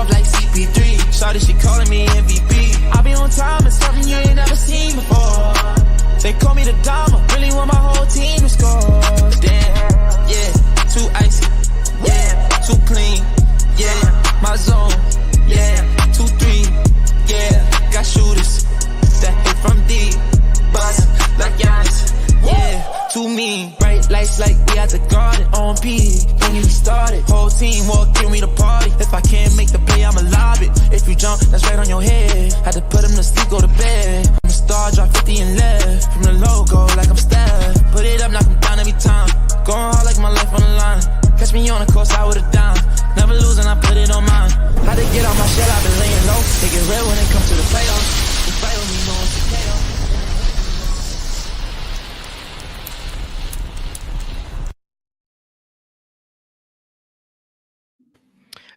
off like CP3. Shawty, she calling me MVP. I be on time, it's something you ain't never seen before. They call me the Dama, really want my whole team to score. Damn, yeah, too icy, yeah, too clean, yeah, my zone, yeah, 2-3, yeah, got shooters that hit from deep, bust like Giannis, yeah, too mean. Bright lights like we at the garden, on P, don't even started. Whole team walk, give me the party. If I can't make the play, I'ma lob it. If you jump, that's right on your head. Had to put him to sleep, go to bed. I'm a star, drop 50 and left. From the logo, like I'm Steph. Put it up, knock him down every time. Going hard like my life on the line. Catch me on the course, I would've done. Never losing, I put it on mine. Had to get out my shell, I've been laying low. Take it real when it comes to the playoffs. You fight with me, no one's a KO.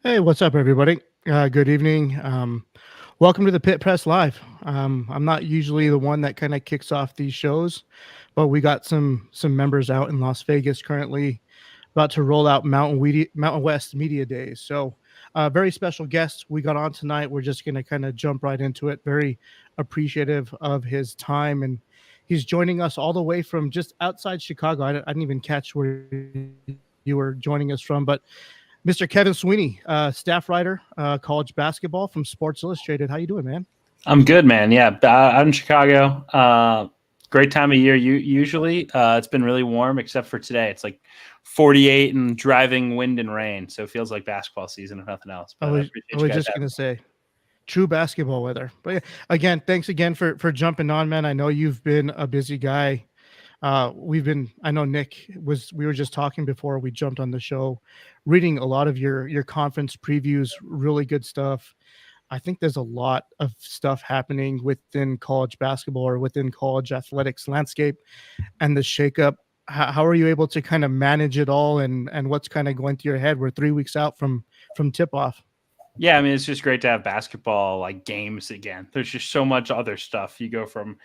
Hey, what's up, everybody? Good evening. Welcome to the Pit Press Live. I'm not usually the one that kind of kicks off these shows, but we got some members out in Las Vegas currently about to roll out Mountain West Media Days. So very special guest we got on tonight. We're just going to kind of jump right into it. Very appreciative of his time, and he's joining us all the way from just outside Chicago. I didn't even catch where you were joining us from, but Mr. Kevin Sweeney, staff writer, college basketball from Sports Illustrated. How you doing, man? I'm good, man. Yeah, I'm in Chicago. Great time of year. Usually, it's been really warm, except for today. It's like 48 and driving wind and rain, so it feels like basketball season, if nothing else. But I was just going to say, true basketball weather. But yeah, again, thanks again for jumping on, man. I know you've been a busy guy. I know Nick we were just talking before we jumped on the show, reading a lot of your conference previews, really good stuff. I think there's a lot of stuff happening within college basketball or within college athletics landscape and the shakeup. How are you able to kind of manage it all, and what's kind of going through your head? We're 3 weeks out from tip off. Yeah, I mean, it's just great to have basketball like games again. There's just so much other stuff. You go from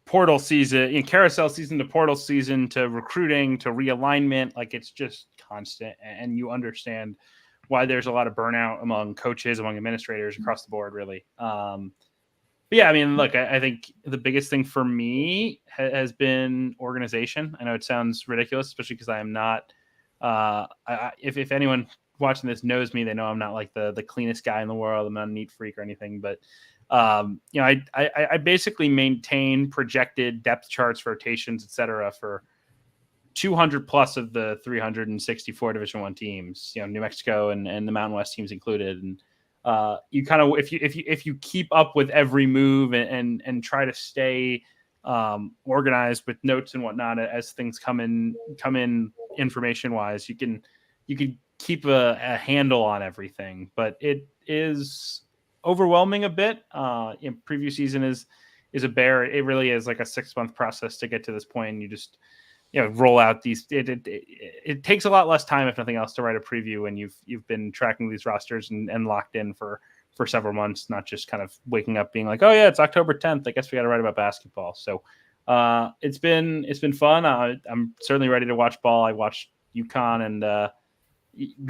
portal season, carousel season to portal season to recruiting to realignment. Like, it's just constant, and you understand why there's a lot of burnout among coaches, among administrators across the board, really. But yeah, I mean, look, I think the biggest thing for me has been organization. I know it sounds ridiculous, especially because I am not. If anyone watching this knows me, they know I'm not like the cleanest guy in the world. I'm not a neat freak or anything, but I basically maintain projected depth charts, rotations, etc. for 200 plus of the 364 Division I teams, New Mexico and the Mountain West teams included. And you kind of, if you keep up with every move and try to stay organized with notes and whatnot as things come in information wise, you can keep a handle on everything. But it is overwhelming a bit. Preview season is a bear. It really is like a 6-month process to get to this point. And you just roll out these. It takes a lot less time, if nothing else, to write a preview when you've been tracking these rosters and locked in for several months, not just kind of waking up being like, oh yeah, it's October 10th. I guess we got to write about basketball. So it's been fun. I'm certainly ready to watch ball. I watched UConn and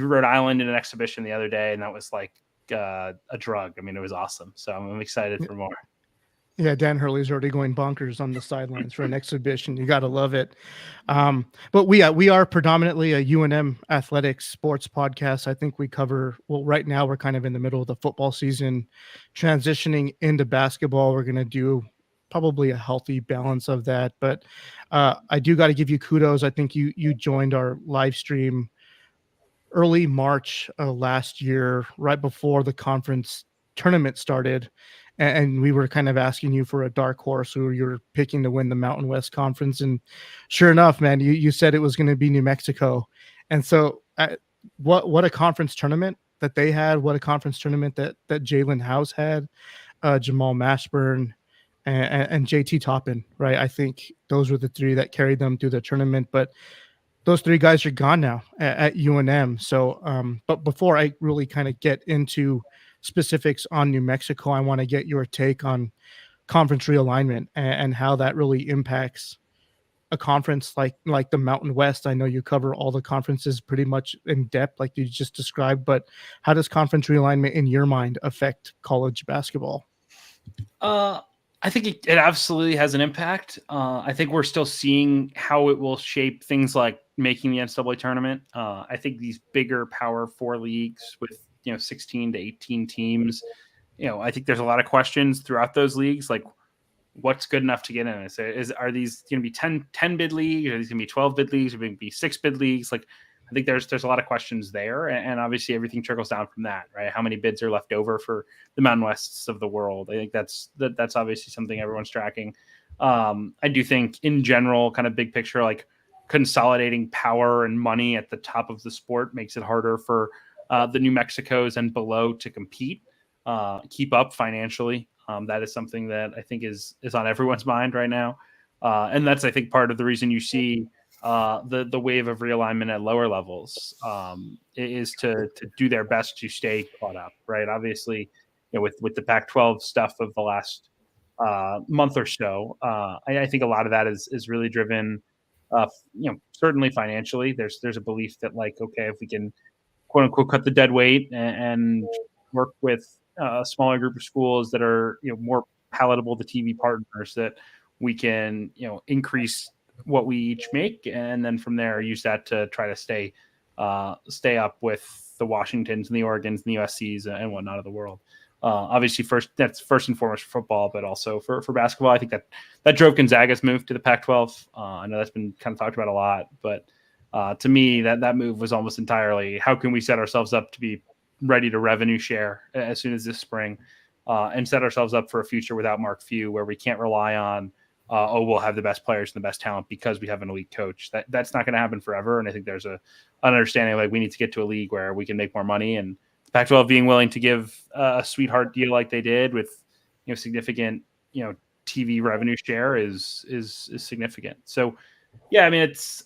Rhode Island in an exhibition the other day, and that was like a drug. I mean, it was awesome. So I'm excited for more. Yeah, Dan Hurley's already going bonkers on the sidelines for an exhibition. You got to love it. But we are predominantly a UNM athletics sports podcast. I think we cover, right now we're kind of in the middle of the football season, transitioning into basketball. We're going to do probably a healthy balance of that. But I do got to give you kudos. I think you joined our live stream early March last year, right before the conference tournament started. And we were kind of asking you for a dark horse who you were picking to win the Mountain West Conference. And sure enough, man, you said it was going to be New Mexico. And so what a conference tournament that they had, what a conference tournament that Jalen House had, Jamal Mashburn, and JT Toppin, right? I think those were the three that carried them through the tournament. But those three guys are gone now at UNM. So, but before I really kind of get into specifics on New Mexico, I want to get your take on conference realignment and how that really impacts a conference like the Mountain West? I know you cover all the conferences pretty much in depth, like you just described, but how does conference realignment in your mind affect college basketball? I think it absolutely has an impact. I think we're still seeing how it will shape things like making the NCAA tournament. I think these bigger Power Four leagues with 16 to 18 teams, I think there's a lot of questions throughout those leagues, like what's good enough to get in. Are these going to be 10 bid leagues? Are these going to be 12 bid leagues? Are they going to be 6 bid leagues? Like, I think there's a lot of questions there, and obviously everything trickles down from that, right? How many bids are left over for the Mountain Wests of the world? I think that's obviously something everyone's tracking. I do think in general, kind of big picture, like consolidating power and money at the top of the sport makes it harder for the New Mexicos and below to compete, keep up financially. That is something that I think is on everyone's mind right now, and that's I think part of the reason you see the wave of realignment at lower levels is to do their best to stay caught up, right? Obviously, with the Pac-12 stuff of the last month or so, I think a lot of that is really driven, certainly financially. There's a belief that like, okay, if we can quote unquote cut the dead weight and work with a smaller group of schools that are more palatable to TV partners, that we can increase what we each make, and then from there use that to try to stay up with the Washingtons and the Oregons and the USCs and whatnot of the world. Obviously, that's first and foremost for football, but also for basketball. I think that drove Gonzaga's move to the Pac-12. I know that's been kind of talked about a lot, but to me, that move was almost entirely how can we set ourselves up to be ready to revenue share as soon as this spring, and set ourselves up for a future without Mark Few, where we can't rely on we'll have the best players and the best talent because we have an elite coach. That's not going to happen forever. And I think there's an understanding like we need to get to a league where we can make more money, and the Pac-12 being willing to give a sweetheart deal like they did with significant TV revenue share is significant. So yeah, I mean it's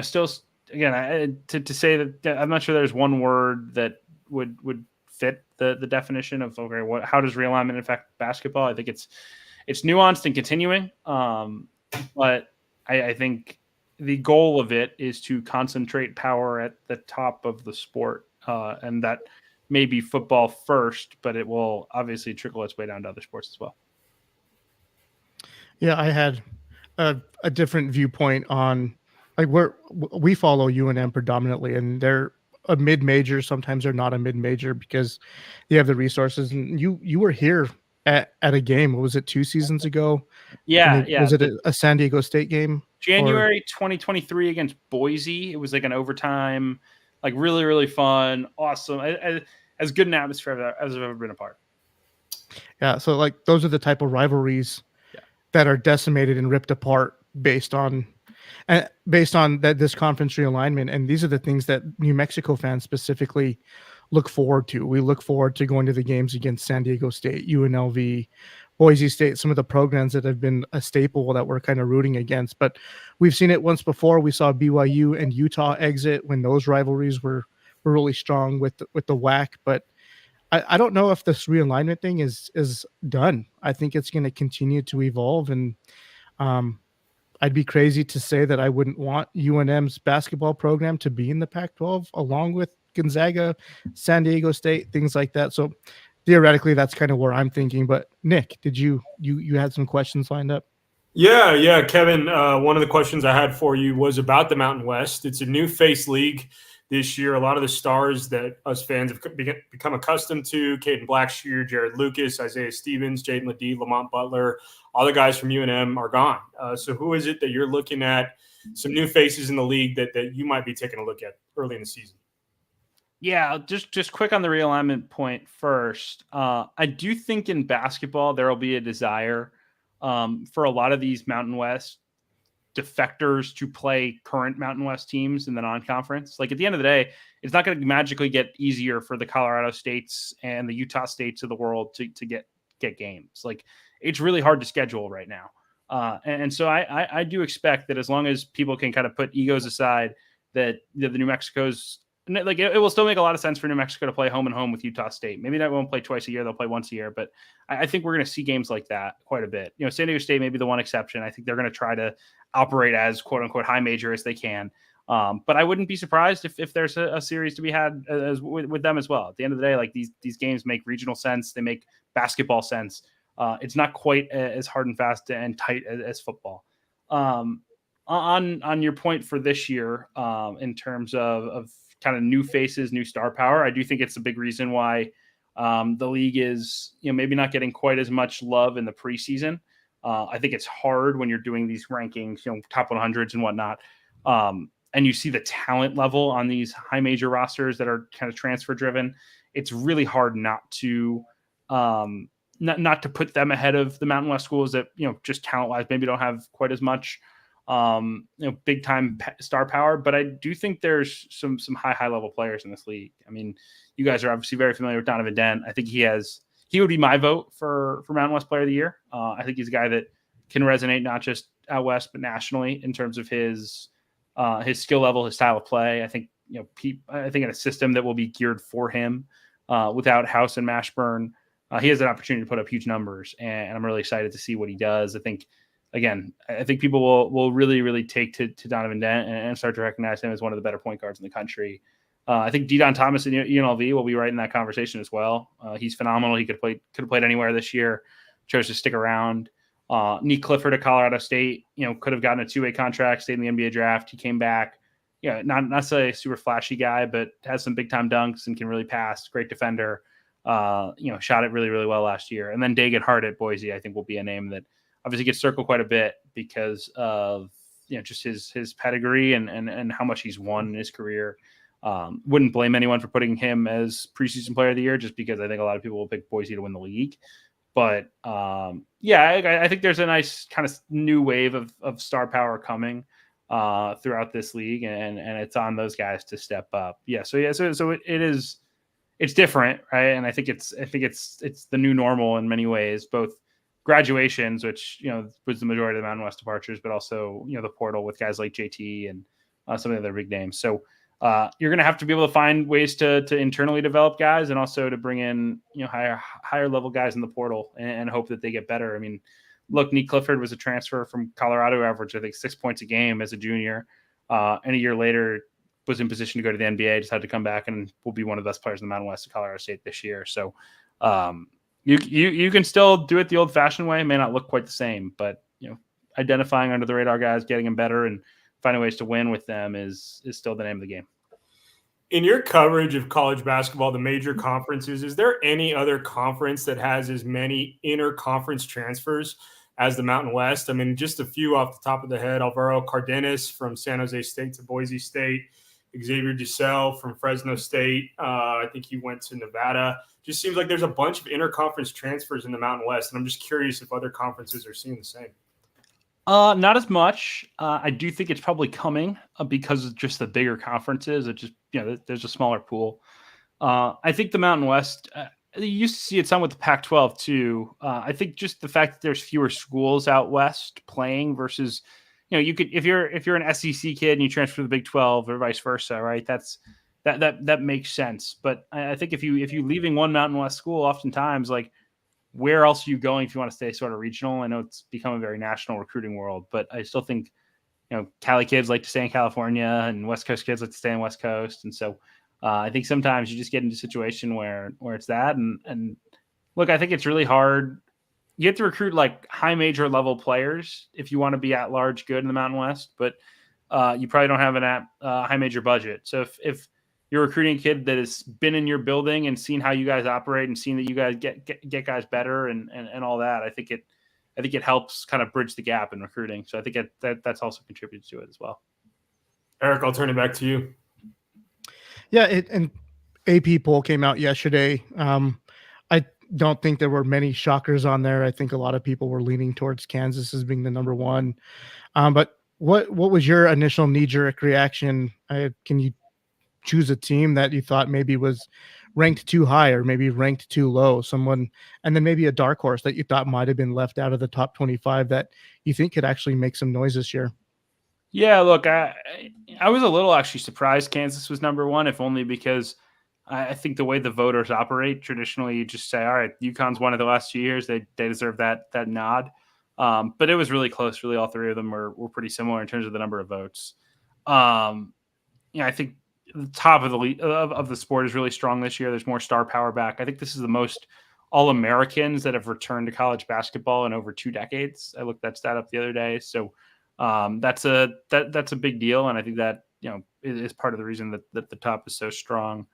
still again to say that I'm not sure there's one word that would fit the definition of okay, how does realignment affect basketball? I think it's nuanced and continuing, but I think the goal of it is to concentrate power at the top of the sport, and that may be football first, but it will obviously trickle its way down to other sports as well. Yeah, I had a different viewpoint on like we follow UNM predominantly, and they're a mid-major. Sometimes they're not a mid-major because they have the resources. And you were here at a game. What was it, 2 seasons ago? Yeah. Was it a San Diego State game? January 2023 against Boise. It was like an overtime, like really, really fun, awesome. As good an atmosphere as I've ever been a part. Yeah, so like those are the type of rivalries that are decimated and ripped apart based on that this conference realignment. And these are the things that New Mexico fans specifically look forward to. We look forward to going to the games against San Diego State, UNLV, Boise State, some of the programs that have been a staple that we're kind of rooting against. But we've seen it once before. We saw BYU and Utah exit when those rivalries were really strong with the WAC. But I don't know if this realignment thing is done. I think it's going to continue to evolve, and I'd be crazy to say that I wouldn't want UNM's basketball program to be in the Pac-12 along with Gonzaga, San Diego State, things like that. So theoretically, that's kind of where I'm thinking. But Nick, did you had some questions lined up? Yeah, Kevin. One of the questions I had for you was about the Mountain West. It's a new face league this year. A lot of the stars that us fans have become accustomed to, Caden Blackshear, Jared Lucas, Isaiah Stevens, Jaden Ledee, Lamont Butler, all the guys from UNM are gone. So who is it that you're looking at, some new faces in the league that you might be taking a look at early in the season? Yeah, just quick on the realignment point first. I do think in basketball there will be a desire for a lot of these Mountain West defectors to play current Mountain West teams in the non-conference. Like at the end of the day, it's not going to magically get easier for the Colorado States and the Utah States of the world to get games. Like it's really hard to schedule right now. And so I do expect that as long as people can kind of put egos aside, that the New Mexicos like it will still make a lot of sense for New Mexico to play home and home with Utah State. Maybe they won't play twice a year; they'll play once a year. But I think we're going to see games like that quite a bit. San Diego State may be the one exception. I think they're going to try to operate as quote unquote high major as they can. But I wouldn't be surprised if there's a series to be had with them as well. At the end of the day, like these games make regional sense. They make basketball sense. It's not quite as hard and fast and tight as football. On your point for this year, in terms of kind of new faces, new star power, I do think it's a big reason why the league is maybe not getting quite as much love in the preseason. I think it's hard when you're doing these rankings, top 100s and whatnot, and you see the talent level on these high major rosters that are kind of transfer driven. It's really hard not to not to put them ahead of the Mountain West schools that just talent wise maybe don't have quite as much big time star power. But I do think there's some high level players in this league. I mean, you guys are obviously very familiar with Donovan Dent. I think he would be my vote for Mountain West Player of the Year. I think he's a guy that can resonate not just out west but nationally in terms of his skill level, his style of play. I think I think in a system that will be geared for him without House and Mashburn, he has an opportunity to put up huge numbers, and I'm really excited to see what he does. I think people will really, really take to Donovan Dent and start to recognize him as one of the better point guards in the country. I think De'Don Thomas at UNLV will be right in that conversation as well. He's phenomenal. He could have played anywhere this year, chose to stick around. Nick Clifford at Colorado State, could have gotten a 2-way contract, stayed in the NBA draft. He came back. Not necessarily a super flashy guy, but has some big time dunks and can really pass. Great defender. Shot it really, really well last year. And then Dagan Hart at Boise, I think, will be a name that obviously gets circled quite a bit because of just his pedigree and how much he's won in his career. Wouldn't blame anyone for putting him as preseason player of the year, just because I think a lot of people will pick Boise to win the league. But I think there's a nice kind of new wave of star power coming throughout this league, and it's on those guys to step up. So it's different, right? And I think it's the new normal in many ways, both graduations, which was the majority of the Mountain West departures, but also the portal with guys like JT and some of the other big names. So you're going to have to be able to find ways to internally develop guys, and also to bring in higher level guys in the portal and hope that they get better. I mean, look, Nick Clifford was a transfer from Colorado, who averaged I think 6 points a game as a junior, and a year later was in position to go to the NBA. Just had to come back and will be one of the best players in the Mountain West of Colorado State this year. So you can still do it the old fashioned way. It may not look quite the same, but identifying under the radar guys, getting them better, and finding ways to win with them is still the name of the game. In your coverage of college basketball, the major conferences, is there any other conference that has as many inter-conference transfers as the Mountain West? I mean, just a few off the top of the head: Alvaro Cardenas from San Jose State to Boise State, Xavier Giselle from Fresno State. I think he went to Nevada. Just seems like there's a bunch of inter-conference transfers in the Mountain West, and I'm just curious if other conferences are seeing the same. Not as much. I do think it's probably coming because of just the bigger conferences. It just, there's a smaller pool. I think the Mountain West, you used to see it some with the Pac-12 too. I think just the fact that there's fewer schools out West playing versus, you could, if you're an SEC kid and you transfer to the Big 12 or vice versa, right? That makes sense. But I think if you leaving one Mountain West school, oftentimes, like, where else are you going if you want to stay sort of regional? I know it's become a very national recruiting world, but I still think, Cali kids like to stay in California and West Coast kids like to stay in West Coast. And so I think sometimes you just get into a situation where it's that. And look, I think it's really hard. You have to recruit like high major level players if you want to be at large good in the Mountain West, but you probably don't have an high major budget. So if you're recruiting a kid that has been in your building and seen how you guys operate and seen that you guys get guys better and all that, I think it helps kind of bridge the gap in recruiting. So I think that's also contributed to it as well. Eric, I'll turn it back to you. Yeah, and AP poll came out yesterday. I don't think there were many shockers on there. I think a lot of people were leaning towards Kansas as being the number one. But what was your initial knee-jerk reaction? Can you choose a team that you thought maybe was ranked too high or maybe ranked too low, and then maybe a dark horse that you thought might have been left out of the top 25 that you think could actually make some noise this year? Yeah, look, I was a little actually surprised Kansas was number one, if only because I think the way the voters operate traditionally, you just say, all right, UConn's won it the last few years, they deserve that nod. But it was really close. Really, all three of them were pretty similar in terms of the number of votes. I think the top of the sport is really strong this year. There's more star power back. I think this is the most All-Americans that have returned to college basketball in over 2 decades. I looked that stat up the other day. So that's a big deal, and I think that is part of the reason that the top is so strong.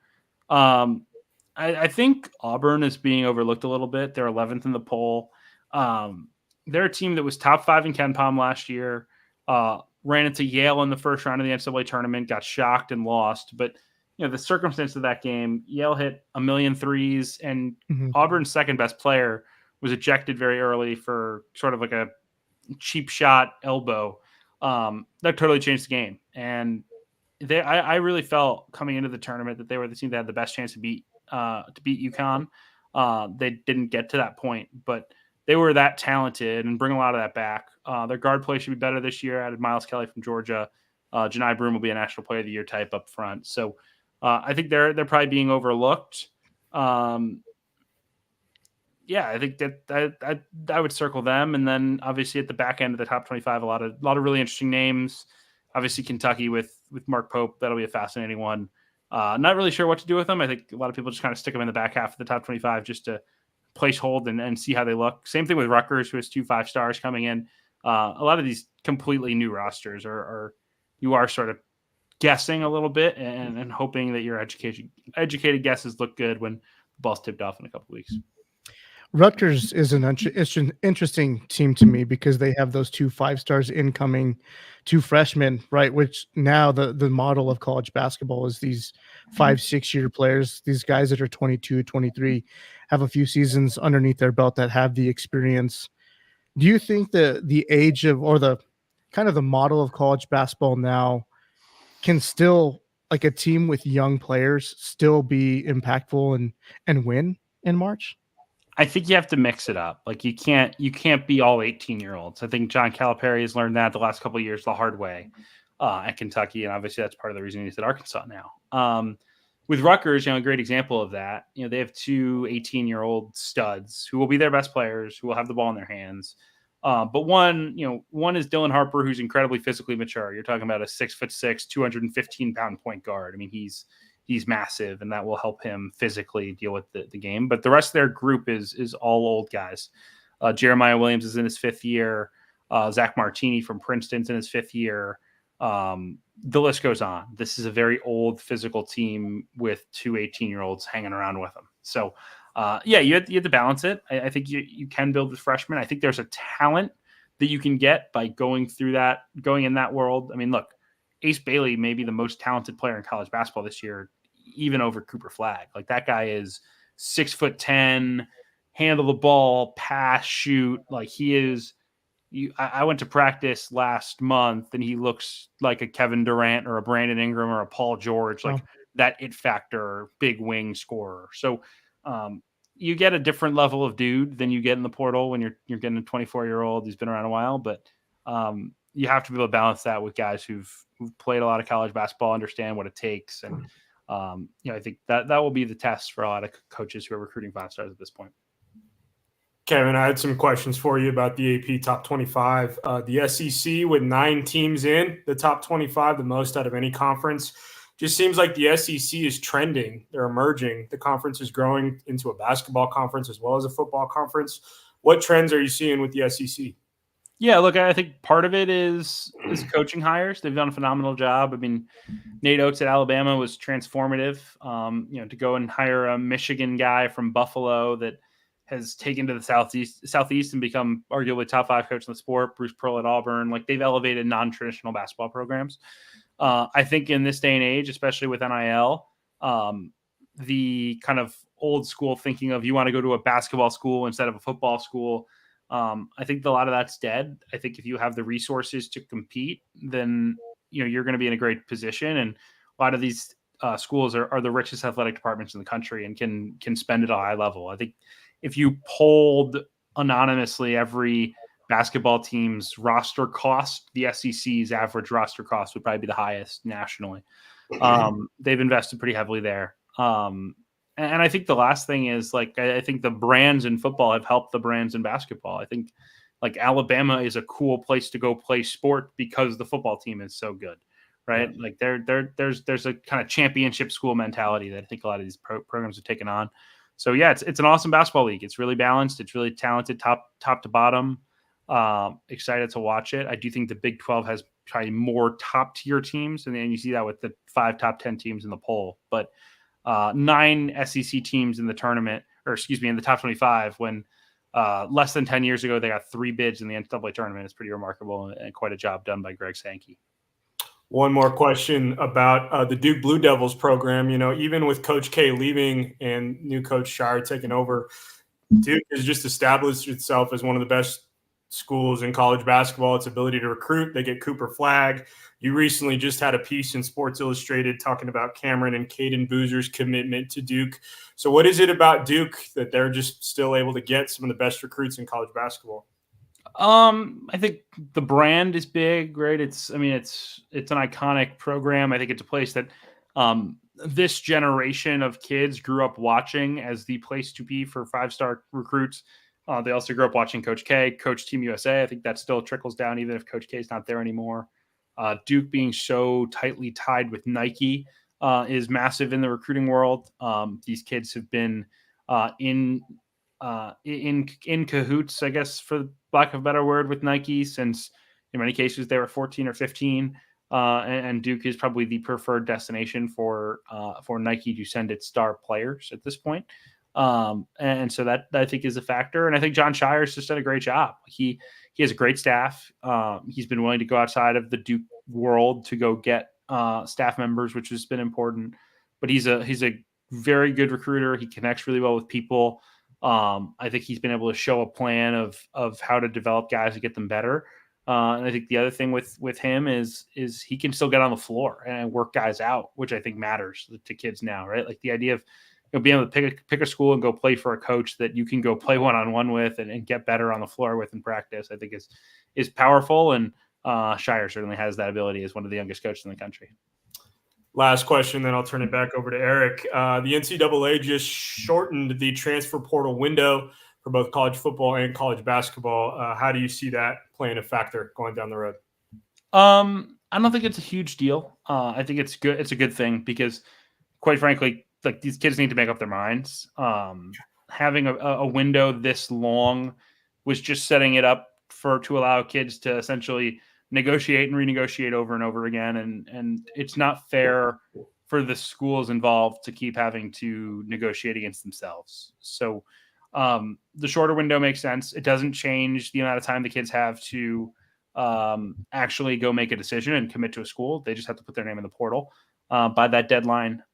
I think Auburn is being overlooked a little bit. They're 11th in the poll. They're a team that was top 5 in KenPom last year. Ran into Yale in the first round of the NCAA tournament, got shocked and lost. But the circumstance of that game, Yale hit 1 million threes, and Auburn's second best player was ejected very early for sort of like a cheap shot elbow. That totally changed the game. And I really felt coming into the tournament that they were the team that had the best chance to beat UConn. They didn't get to that point, but they were that talented and bring a lot of that back. Their guard play should be better this year. Added Miles Kelly from Georgia. Janai Broome will be a National Player of the Year type up front. So I think they're probably being overlooked. I think that I would circle them, and then obviously at the back end of the top 25, a lot of really interesting names. Obviously Kentucky with Mark Pope, that'll be a fascinating one. Not really sure what to do with them. I think a lot of people just kind of stick them in the back half of the top 25 just to place hold and see how they look. Same thing with Rutgers, who has 2 5-stars coming in. A lot of these completely new rosters are you are sort of guessing a little bit and hoping that your educated guesses look good when the ball's tipped off in a couple of weeks. Rutgers is an interesting team to me because they have those 2 5-stars incoming, 2 freshmen, right? Which now the model of college basketball is these 5-6-year players, these guys that are 22, 23, have a few seasons underneath their belt that have the experience. Do you think the age of, or the kind of the model of college basketball now can still, like a team with young players, still be impactful and win in March? I think you have to mix it up. Like you can't be all 18-year-olds. I think John Calipari has learned that the last couple of years the hard way at Kentucky, and obviously that's part of the reason he's at Arkansas now. With Rutgers, a great example of that. They have 2 18-year-old studs who will be their best players, who will have the ball in their hands. But one is Dylan Harper, who's incredibly physically mature. You're talking about a 6'6", 215-pound point guard. I mean, he's massive, and that will help him physically deal with the game. But the rest of their group is all old guys. Jeremiah Williams is in his 5th year. Zach Martini from Princeton's in his 5th year. The list goes on. This is a very old physical team with 2 18-year-olds hanging around with them. So, you have to balance it. I think you can build with freshmen. I think there's a talent that you can get by going in that world. I mean, look, Ace Bailey may be the most talented player in college basketball this year, even over Cooper Flagg. Like, that guy is 6'10", handle the ball, pass, shoot. Like, he is. I went to practice last month, and he looks like a Kevin Durant or a Brandon Ingram or a Paul George, like that it factor, big wing scorer. So you get a different level of dude than you get in the portal when you're getting a 24-year-old who's been around a while. But you have to be able to balance that with guys who've played a lot of college basketball, understand what it takes. And, I think that will be the test for a lot of coaches who are recruiting 5-stars at this point. Kevin, I had some questions for you about the AP Top 25. The SEC with 9 teams in the Top 25, the most out of any conference. Just seems like the SEC is trending. They're emerging. The conference is growing into a basketball conference as well as a football conference. What trends are you seeing with the SEC? Yeah, look, I think part of it is coaching hires. They've done a phenomenal job. I mean, Nate Oates at Alabama was transformative. To go and hire a Michigan guy from Buffalo that has taken to the Southeast and become arguably top 5 coach in the sport. Bruce Pearl at Auburn. Like, they've elevated non-traditional basketball programs. I think in this day and age, especially with NIL, the kind of old school thinking of you want to go to a basketball school instead of a football school, I think a lot of that's dead. I think if you have the resources to compete, then you're going to be in a great position. And a lot of these schools are the richest athletic departments in the country and can spend at a high level. I think if you polled anonymously every basketball teams' roster cost, the SEC's average roster cost would probably be the highest nationally. They've invested pretty heavily there. And I think the last thing is, like, I think the brands in football have helped the brands in basketball. I think, like, Alabama is a cool place to go play sport because the football team is so good, right? Yeah. Like there's a kind of championship school mentality that I think a lot of these programs have taken on. So yeah, it's an awesome basketball league. It's really balanced. It's really talented, top to bottom. Excited to watch it. I do think the Big 12 has probably more top tier teams, and then you see that with the 5 top 10 teams in the poll. But 9 SEC teams in the tournament, or excuse me, in the top 25, when less than 10 years ago they got 3 bids in the NCAA tournament. It's pretty remarkable and quite a job done by Greg Sankey. One more question about the Duke Blue Devils program. Even with Coach K leaving and new Coach Shire taking over, Duke has just established itself as one of the best schools in college basketball. Its ability to recruit. They get Cooper Flagg. You recently just had a piece in Sports Illustrated talking about Cameron and Caden Boozer's commitment to Duke. So what is it about Duke that they're just still able to get some of the best recruits in college basketball? I think the brand is big, right? It's an iconic program. I think it's a place that this generation of kids grew up watching as the place to be for 5-star recruits. They also grew up watching Coach K, Coach Team USA. I think that still trickles down even if Coach K is not there anymore. Duke being so tightly tied with Nike is massive in the recruiting world. These kids have been in cahoots, I guess, for lack of a better word, with Nike since in many cases they were 14 or 15. And Duke is probably the preferred destination for Nike to send its star players at this point. And so that I think is a factor. And I think John Shire's just done a great job. He has a great staff. He's been willing to go outside of the Duke world to go get staff members, which has been important. But he's a very good recruiter. He connects really well with people. I think he's been able to show a plan of how to develop guys to get them better. And I think the other thing with him is he can still get on the floor and work guys out, which I think matters to kids now, right? Like the idea of being able to pick a school and go play for a coach that you can go play one-on-one with and get better on the floor with in practice, I think is powerful. And Shire certainly has that ability as one of the youngest coaches in the country. Last question, then I'll turn it back over to Eric. The NCAA just shortened the transfer portal window for both college football and college basketball. How do you see that playing a factor going down the road? I don't think it's a huge deal. I think it's good. It's a good thing because, quite frankly, like these kids need to make up their minds. Having a window this long was just setting it up to allow kids to essentially negotiate and renegotiate over and over again. And it's not fair for the schools involved to keep having to negotiate against themselves. So the shorter window makes sense. It doesn't change the amount of time the kids have to actually go make a decision and commit to a school. They just have to put their name in the portal by that deadline.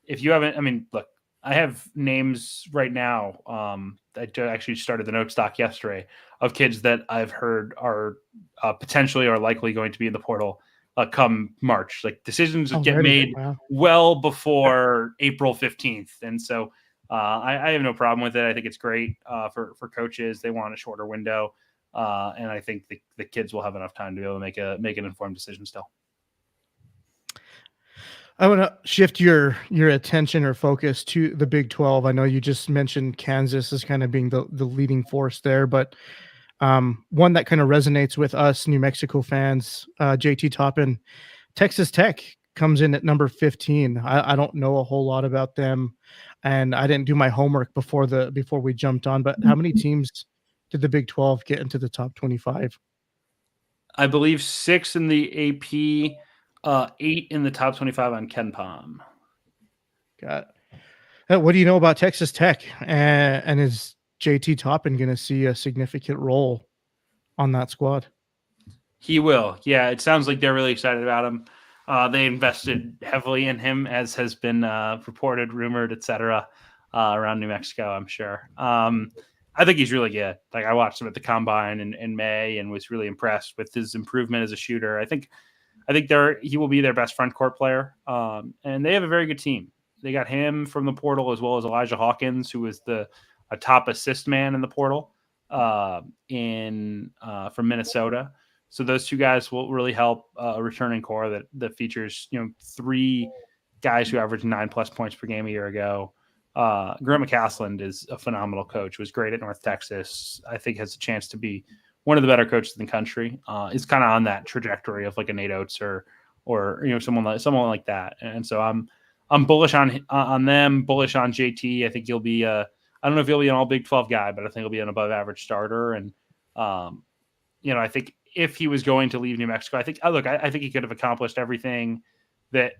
If you haven't, look, I have names right now. I actually started the note stock yesterday of kids that I've heard are potentially or likely going to be in the portal come March. Like decisions get made well before April 15th. And so I have no problem with it. I think it's great for coaches. They want a shorter window. And I think the kids will have enough time to be able to make an informed decision still. I want to shift your attention or focus to the Big 12. I know you just mentioned Kansas as kind of being the leading force there, but one that kind of resonates with us New Mexico fans, JT Toppin, Texas Tech comes in at number 15. I don't know a whole lot about them, and I didn't do my homework before we jumped on, but how many teams did the Big 12 get into the top 25? I believe 6 in the AP, 8 in the top 25 on KenPom. Got it. What do you know about Texas Tech? And is JT Toppin going to see a significant role on that squad? He will. Yeah, it sounds like they're really excited about him. They invested heavily in him, as has been reported, rumored, etc. Around New Mexico, I'm sure. I think he's really good. Like I watched him at the Combine in May and was really impressed with his improvement as a shooter. I think he will be their best front court player. And they have a very good team. They got him from the portal as well as Elijah Hawkins, who was a top assist man in the portal. from Minnesota. So those two guys will really help a returning core that features, 3 guys who averaged 9+ points per game a year ago. Grant McCasland is a phenomenal coach. Was great at North Texas. I think has a chance to be one of the better coaches in the country. Is kind of on that trajectory of like a Nate Oates or someone like that. And so I'm bullish on them. Bullish on JT. I think he'll be I don't know if he'll be an all Big 12 guy, but I think he'll be an above average starter. And I think if he was going to leave New Mexico, I think he could have accomplished everything that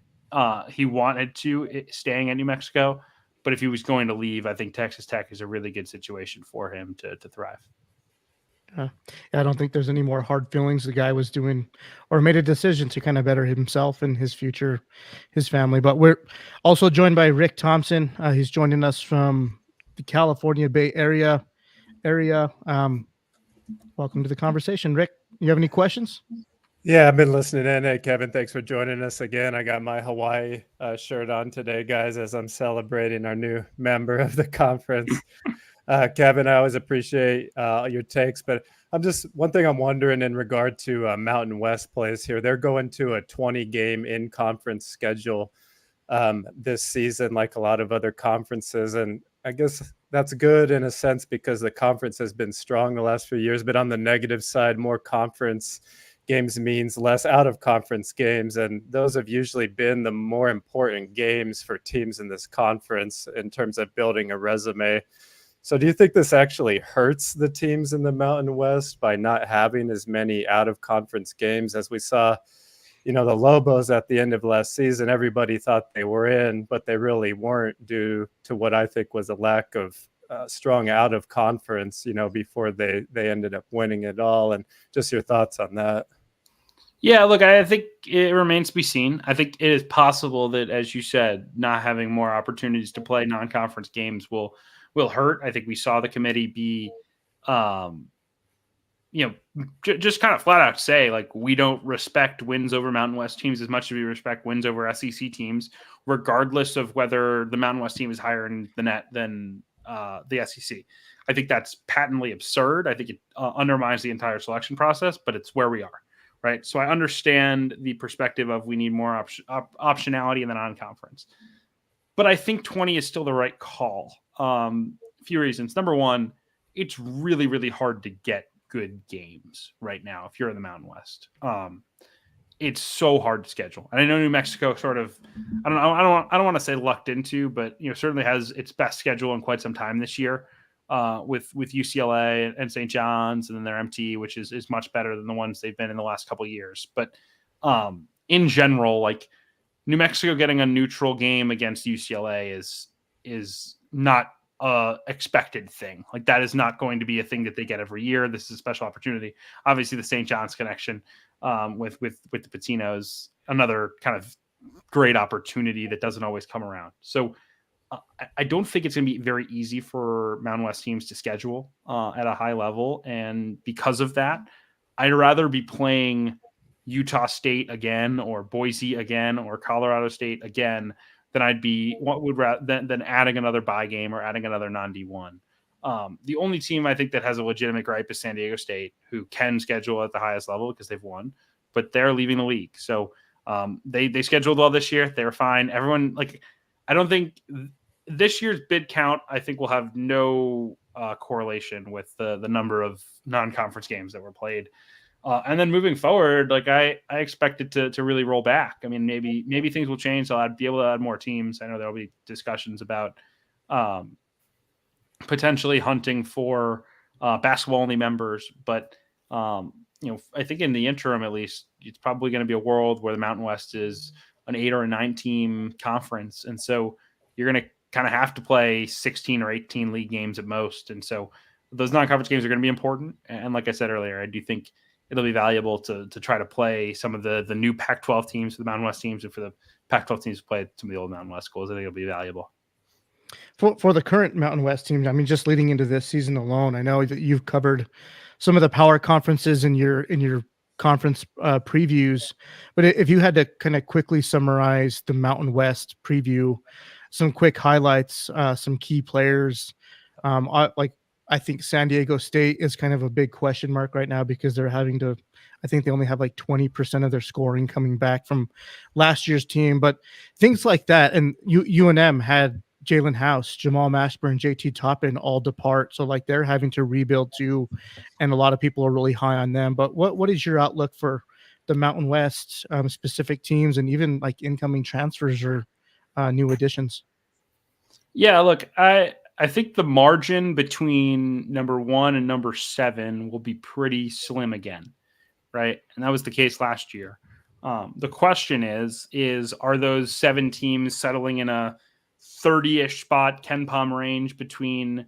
he wanted to staying at New Mexico. But if he was going to leave, I think Texas Tech is a really good situation for him to thrive. I don't think there's any more hard feelings. The guy was doing or made a decision to kind of better himself and his future, his family. But we're also joined by Rick Thompson. He's joining us from the California Bay Area. Welcome to the conversation, Rick. You have any questions? Yeah, I've been listening in. Hey, Kevin, thanks for joining us again. I got my Hawaii shirt on today, guys, as I'm celebrating our new member of the conference. Kevin, I always appreciate your takes, but one thing I'm wondering in regard to Mountain West plays here. They're going to a 20-game in-conference schedule this season, like a lot of other conferences. And I guess that's good in a sense because the conference has been strong the last few years, but on the negative side, more conference games means less out-of-conference games, and those have usually been the more important games for teams in this conference in terms of building a resume. So do you think this actually hurts the teams in the Mountain West by not having as many out-of-conference games as we saw? The Lobos at the end of last season, everybody thought they were in, but they really weren't due to what I think was a lack of strong out-of-conference, before they ended up winning it all. And just your thoughts on that. Yeah, look, I think it remains to be seen. I think it is possible that, as you said, not having more opportunities to play non-conference games will hurt. I think we saw the committee be, just kind of flat out say, like, we don't respect wins over Mountain West teams as much as we respect wins over SEC teams, regardless of whether the Mountain West team is higher in the net than the SEC. I think that's patently absurd. I think it undermines the entire selection process, but it's where we are. Right. So I understand the perspective of we need more optionality in the non-conference, but I think 20 is still the right call. A few reasons. Number one, it's really, really hard to get good games right now if you're in the Mountain West. It's so hard to schedule. And I know New Mexico sort of, I don't want to say lucked into, but certainly has its best schedule in quite some time this year. With UCLA and St. John's and then their MT, which is much better than the ones they've been in the last couple of years. But in general, like New Mexico getting a neutral game against UCLA is not a expected thing. Like that is not going to be a thing that they get every year. This is a special opportunity. Obviously, the St. John's connection with the Patinos, another kind of great opportunity that doesn't always come around. So I don't think it's going to be very easy for Mountain West teams to schedule at a high level. And because of that, I'd rather be playing Utah State again or Boise again or Colorado State again than I'd be than adding another bye game or adding another non-D1. The only team I think that has a legitimate gripe is San Diego State, who can schedule at the highest level because they've won, but they're leaving the league. So they scheduled well this year. They were fine. Everyone, I don't think this year's bid count, I think, will have no correlation with the number of non-conference games that were played. And then moving forward, I expect it to really roll back. I mean, maybe things will change. So I'd be able to add more teams. I know there'll be discussions about potentially hunting for basketball only members, but I think in the interim, at least, it's probably going to be a world where the Mountain West is an 8 or a 9 team conference. And so you're going to kind of have to play 16 or 18 league games at most. And so those non-conference games are going to be important. And like I said earlier, I do think it'll be valuable to try to play some of the new Pac-12 teams for the Mountain West teams and for the Pac-12 teams to play some of the old Mountain West schools. I think it'll be valuable. For the current Mountain West teams, I mean, just leading into this season alone, I know that you've covered some of the power conferences in your conference previews, but if you had to kind of quickly summarize the Mountain West preview, some quick highlights, some key players, I think San Diego State is kind of a big question mark right now because they're having to, I think they only have like 20% of their scoring coming back from last year's team, but things like that. And UNM had Jalen House, Jamal Mashburn, JT Toppin all depart. So like they're having to rebuild too. And a lot of people are really high on them. But what is your outlook for the Mountain West, specific teams and even like incoming transfers or new additions? Yeah, look, I think the margin between number 1 and number 7 will be pretty slim again, right? And that was the case last year. The question is are those 7 teams settling in a 30-ish spot Ken Palm range between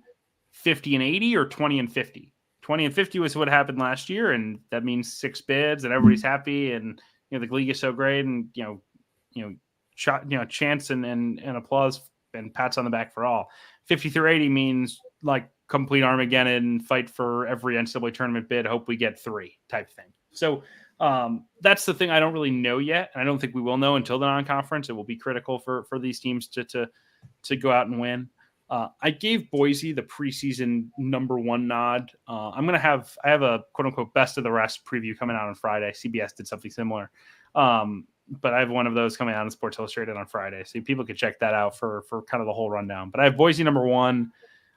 50 and 80 or 20 and 50? 20 and 50 was what happened last year, and that means 6 bids and everybody's happy, and the league is so great, and chants and applause and pats on the back for all. 50 through 80 means like complete Armageddon, fight for every NCAA tournament bid, hope we get 3 type thing. So that's the thing I don't really know yet, and I don't think we will know until the non-conference. It will be critical for these teams to go out and win. I gave Boise the preseason number 1 nod. I have a quote unquote best of the rest preview coming out on Friday. CBS did something similar. But I have one of those coming out in Sports Illustrated on Friday. So people can check that out for kind of the whole rundown. But I have Boise number 1.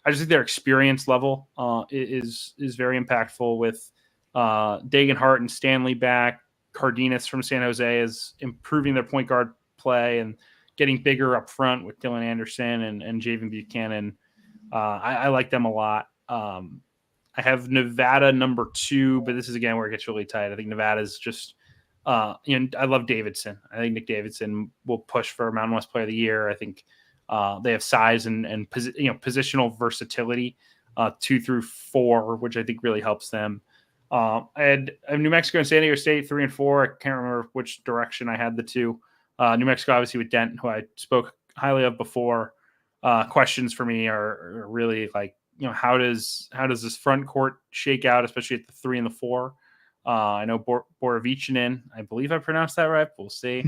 I just think their experience level is very impactful with Dagan and Stanley back. Cardenas from San Jose is improving their point guard play and getting bigger up front with Dylan Anderson and Javen Buchanan. I like them a lot. I have Nevada number 2, but this is again where it gets really tight. I think Nevada's just I love Davidson. I think Nick Davidson will push for Mountain West Player of the Year. I think they have size and positional versatility 2 through 4, which I think really helps them. I have New Mexico and San Diego State 3 and 4. I can't remember which direction I had the 2. New Mexico, obviously, with Dent, who I spoke highly of before. Questions for me are really like, how does this front court shake out, especially at the 3 and the 4? I know Borovichinen, I believe I pronounced that right. We'll see.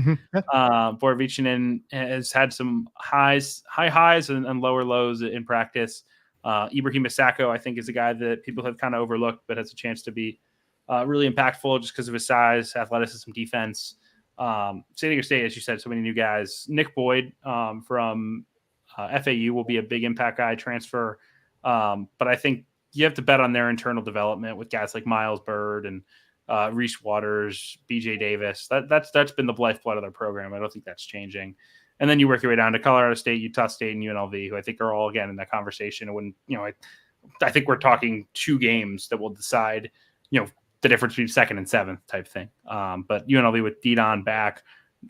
Borovichinen has had some high highs and lower lows in practice. Ibrahim Asako, I think, is a guy that people have kind of overlooked, but has a chance to be really impactful just because of his size, athleticism, defense. San Diego State, as you said, so many new guys. Nick Boyd from FAU will be a big impact guy transfer. But I think you have to bet on their internal development with guys like Miles Bird and Reese Waters, BJ Davis. That's been the lifeblood of their program. I don't think that's changing. And then you work your way down to Colorado State, Utah State, and UNLV, who I think are all again in that conversation. And when I think we're talking 2 games that will decide, the difference between 2nd and 7th type thing. But UNLV with Didon back,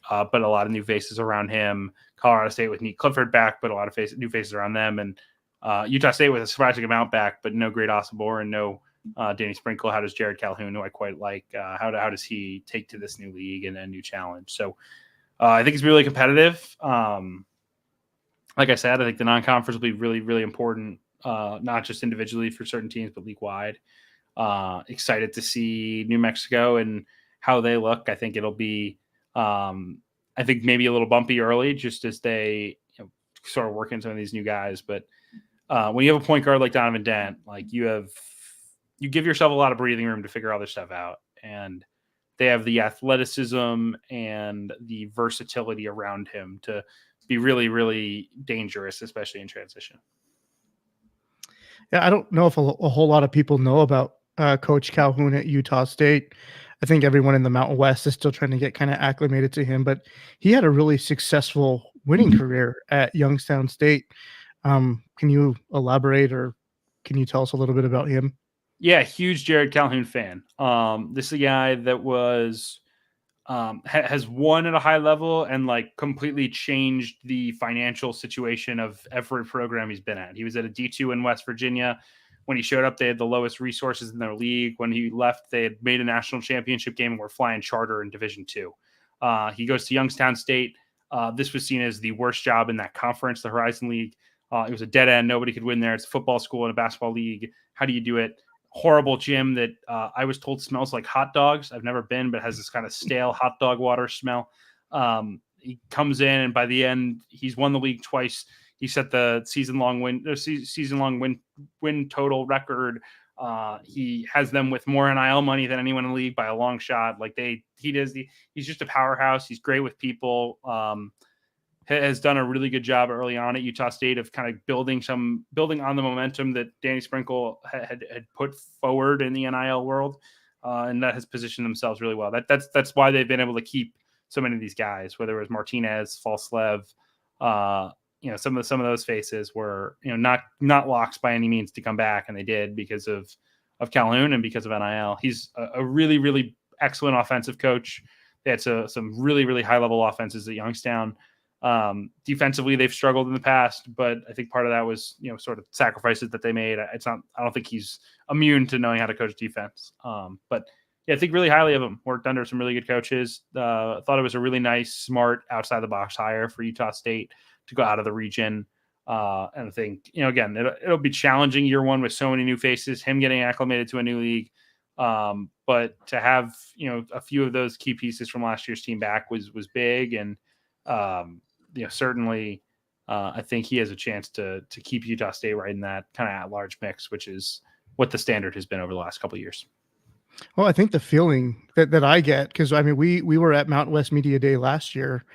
but a lot of new faces around him. Colorado State with Nate Clifford back, but a lot of new faces around them. And Utah State with a surprising amount back, but no Great Osibor and no Danny Sprinkle. How does Jared Calhoun, who I quite like, how does he take to this new league and a new challenge? So I think it's really competitive. Like I said, I think the non-conference will be really, really important, not just individually for certain teams, but league-wide. Excited to see New Mexico and how they look. I think it'll be, I think maybe a little bumpy early just as they sort of work in some of these new guys. But when you have a point guard like Donovan Dent, like you give yourself a lot of breathing room to figure all this stuff out. And they have the athleticism and the versatility around him to be really, really dangerous, especially in transition. Yeah, I don't know if a whole lot of people know about Coach Calhoun at Utah State. I think everyone in the Mountain West is still trying to get kind of acclimated to him, but he had a really successful winning career at Youngstown State. Can you elaborate, or can you tell us a little bit about him? Yeah, huge Jared Calhoun fan. This is a guy that was has won at a high level and like completely changed the financial situation of every program he's been at. He was at a D2 in West Virginia. When he showed up, they had the lowest resources in their league. When he left, they had made a national championship game and were flying charter in Division II. He goes to Youngstown State. This was seen as the worst job in that conference, the Horizon League. It was a dead end. Nobody could win there. It's a football school and a basketball league. How do you do it? Horrible gym that I was told smells like hot dogs. I've never been, but has this kind of stale hot dog water smell. He comes in, and by the end, he's won the league twice. He set the season long win total record. He has them with more NIL money than anyone in the league by a long shot. Like he's just a powerhouse. He's great with people. Has done a really good job early on at Utah State of kind of building on the momentum that Danny Sprinkle had put forward in the NIL world. And that has positioned themselves really well. That's why they've been able to keep so many of these guys, whether it was Martinez, Falslev, some of those faces were, not locks by any means to come back, and they did because of Calhoun and because of NIL. He's a really, really excellent offensive coach. They had some really, really high level offenses at Youngstown. Defensively, they've struggled in the past, but I think part of that was, sort of sacrifices that they made. I don't think he's immune to knowing how to coach defense. But yeah, I think really highly of him. Worked under some really good coaches. Thought it was a really nice, smart, outside the box hire for Utah State to go out of the region. And I think, again, it'll be challenging year one with so many new faces, him getting acclimated to a new league. But to have, a few of those key pieces from last year's team back was big. And, certainly I think he has a chance to keep Utah State right in that kind of at-large mix, which is what the standard has been over the last couple of years. Well, I think the feeling that I get, because we were at Mountain West Media Day last year,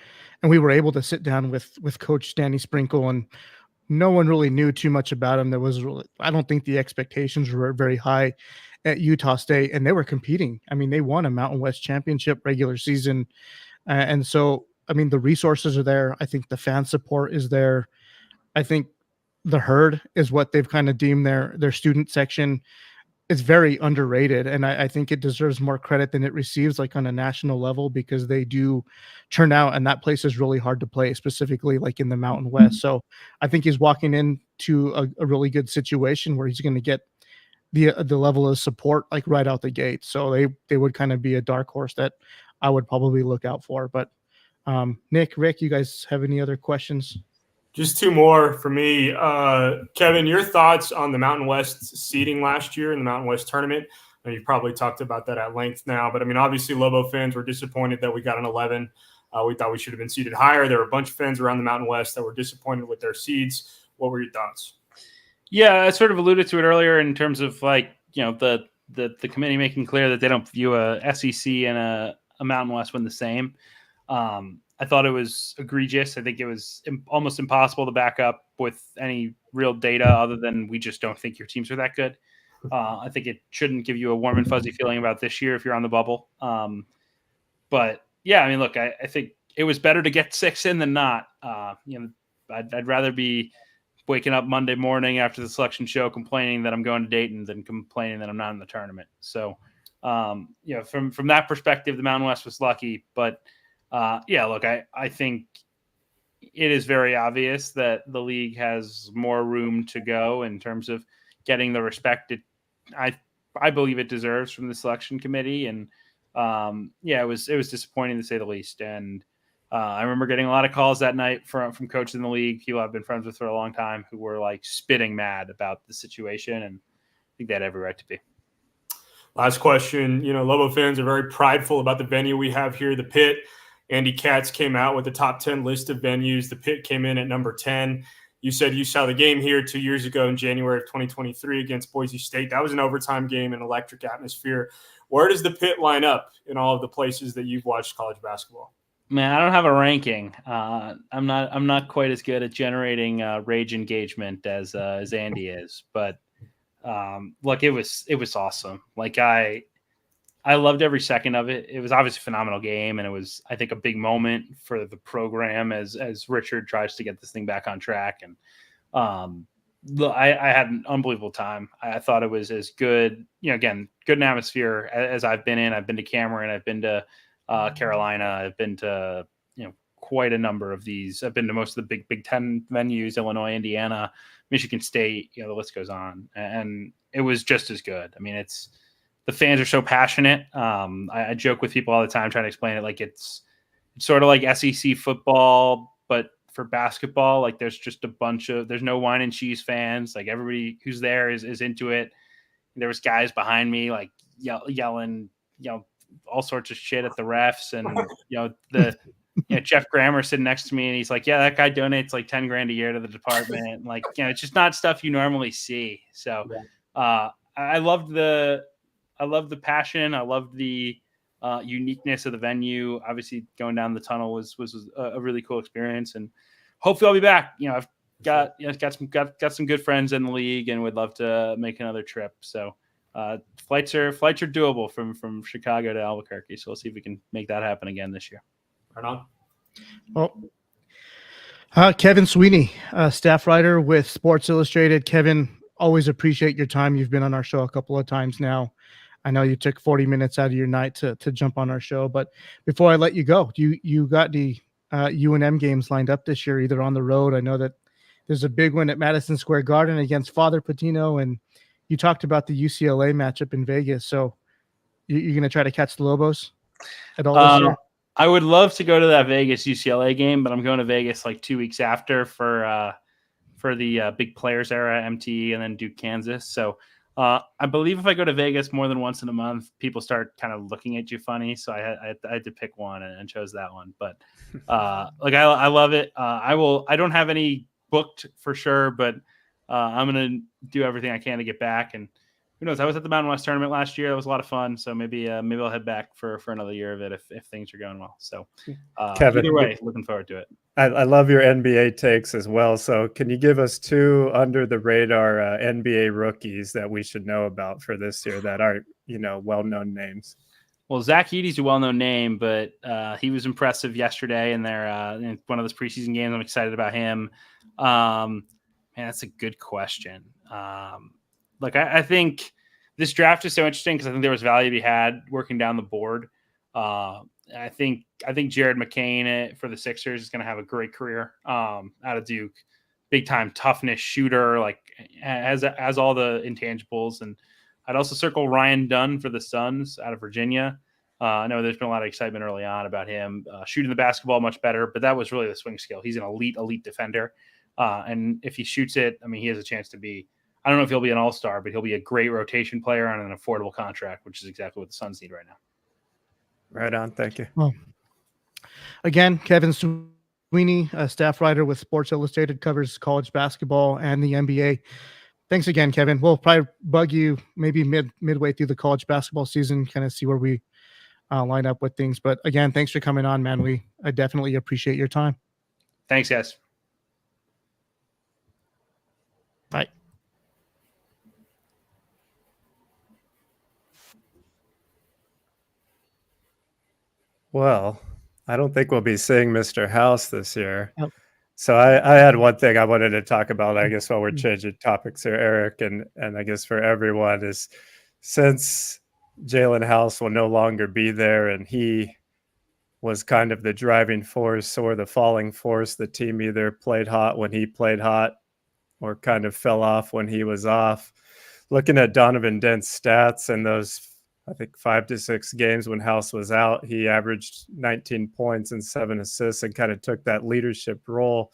and we were able to sit down with Coach Danny Sprinkle, and no one really knew too much about him. I don't think the expectations were very high at Utah State, and they were competing. They won a Mountain West championship regular season, and so the resources are there. I think the fan support is there. I think the herd is what they've kind of deemed their student section. It's very underrated, and I think it deserves more credit than it receives, like on a national level, because they do turn out, and that place is really hard to play, specifically like in the Mountain West. So I think he's walking into a really good situation where he's going to get the level of support like right out the gate. So they would kind of be a dark horse that I would probably look out for. But Nick, Rick, you guys have any other questions? Just two more for me. Kevin, your thoughts on the Mountain West seeding last year in the Mountain West tournament? You've probably talked about that at length now, but obviously Lobo fans were disappointed that we got an 11. We thought we should have been seeded higher. There were a bunch of fans around the Mountain West that were disappointed with their seeds. What were your thoughts? Yeah, I sort of alluded to it earlier in terms of the committee making clear that they don't view a SEC and a Mountain West win the same. I thought it was egregious. I think it was almost impossible to back up with any real data other than we just don't think your teams are that good. I think it shouldn't give you a warm and fuzzy feeling about this year if you're on the bubble. But yeah, look, I think it was better to get 6 in than not. I'd rather be waking up Monday morning after the selection show complaining that I'm going to Dayton than complaining that I'm not in the tournament. So, from that perspective, the Mountain West was lucky, but look, I think it is very obvious that the league has more room to go in terms of getting the respect I believe it deserves from the selection committee. And it was disappointing to say the least. And I remember getting a lot of calls that night from coaches in the league, people I've been friends with for a long time, who were like spitting mad about the situation. And I think they had every right to be. Last question. Lobo fans are very prideful about the venue we have here, the Pit. Andy Katz came out with the top 10 list of venues. The Pit came in at number 10. You said you saw the game here 2 years ago in January of 2023 against Boise State. That was an overtime game, an electric atmosphere. Where does the Pit line up in all of the places that you've watched college basketball? Man, I don't have a ranking. I'm not quite as good at generating rage engagement as Andy is. But look, it was awesome. Like I loved every second of it. It was obviously a phenomenal game, and it was, I think, a big moment for the program as Richard tries to get this thing back on track. And I had an unbelievable time. I thought it was as good, again, good an atmosphere as I've been in. I've been to Cameron. I've been to Carolina. I've been to quite a number of these. I've been to most of the Big Ten venues: Illinois, Indiana, Michigan State. The list goes on, and it was just as good. The fans are so passionate. I joke with people all the time trying to explain it. Like it's sort of like SEC football, but for basketball. Like there's just there's no wine and cheese fans. Like everybody who's there is into it. There was guys behind me like yelling, all sorts of shit at the refs, and Jeff Grammer sitting next to me, and he's like, "Yeah, that guy donates like 10 grand a year to the department." Like, it's just not stuff you normally see. So, I loved the passion. I loved the uniqueness of the venue. Obviously, going down the tunnel was a really cool experience, and hopefully I'll be back. I've got some good friends in the league, and would love to make another trip. So. Flights are doable from Chicago to Albuquerque, so we'll see if we can make that happen again this year. Right on. Well, Kevin Sweeney, staff writer with Sports Illustrated. Kevin, always appreciate your time. You've been on our show a couple of times now. I know you took 40 minutes out of your night to jump on our show, but before I let you go, you got the UNM games lined up this year, either on the road. I know that there's a big one at Madison Square Garden against Father Patino, and you talked about the UCLA matchup in Vegas. So you're going to try to catch the Lobos at all this year? I would love to go to that Vegas UCLA game, but I'm going to Vegas like 2 weeks after for the Big Players Era, MTE, and then Duke, Kansas. So I believe if I go to Vegas more than once in a month, people start kind of looking at you funny. So I had to pick one and chose that one. But I love it. I don't have any booked for sure, but I'm going to do everything I can to get back. And who knows? I was at the Mountain West tournament last year. That was a lot of fun. So maybe I'll head back for another year of it if things are going well. So Kevin, either way, looking forward to it. I love your NBA takes as well. So can you give us 2 under the radar NBA rookies that we should know about for this year that are, well-known names? Well, Zach Edey's a well-known name, but he was impressive yesterday in one of those preseason games. I'm excited about him. Man, that's a good question. I think this draft is so interesting because I think there was value to be had working down the board. I think Jared McCain for the Sixers is going to have a great career out of Duke. Big time toughness shooter, has all the intangibles. And I'd also circle Ryan Dunn for the Suns out of Virginia. I know there's been a lot of excitement early on about him shooting the basketball much better, but that was really the swing skill. He's an elite defender. And if he shoots it, he has a chance to be, I don't know if he'll be an all-star, but he'll be a great rotation player on an affordable contract, which is exactly what the Suns need right now. Right on. Thank you. Well, again, Kevin Sweeney, a staff writer with Sports Illustrated, covers college basketball and the NBA. Thanks again, Kevin. We'll probably bug you maybe midway through the college basketball season, kind of see where we line up with things. But again, thanks for coming on, man. I definitely appreciate your time. Thanks, guys. Bye. Well, I don't think we'll be seeing Mr. House this year. Nope. So I had one thing I wanted to talk about, I guess, while we're changing topics here, Eric, and I guess for everyone is, since Jalen House will no longer be there and he was kind of the driving force or the falling force, the team either played hot when he played hot or kind of fell off when he was off. Looking at Donovan Dent's stats and those, I think, 5 to 6 games when House was out, he averaged 19 points and 7 assists and kind of took that leadership role.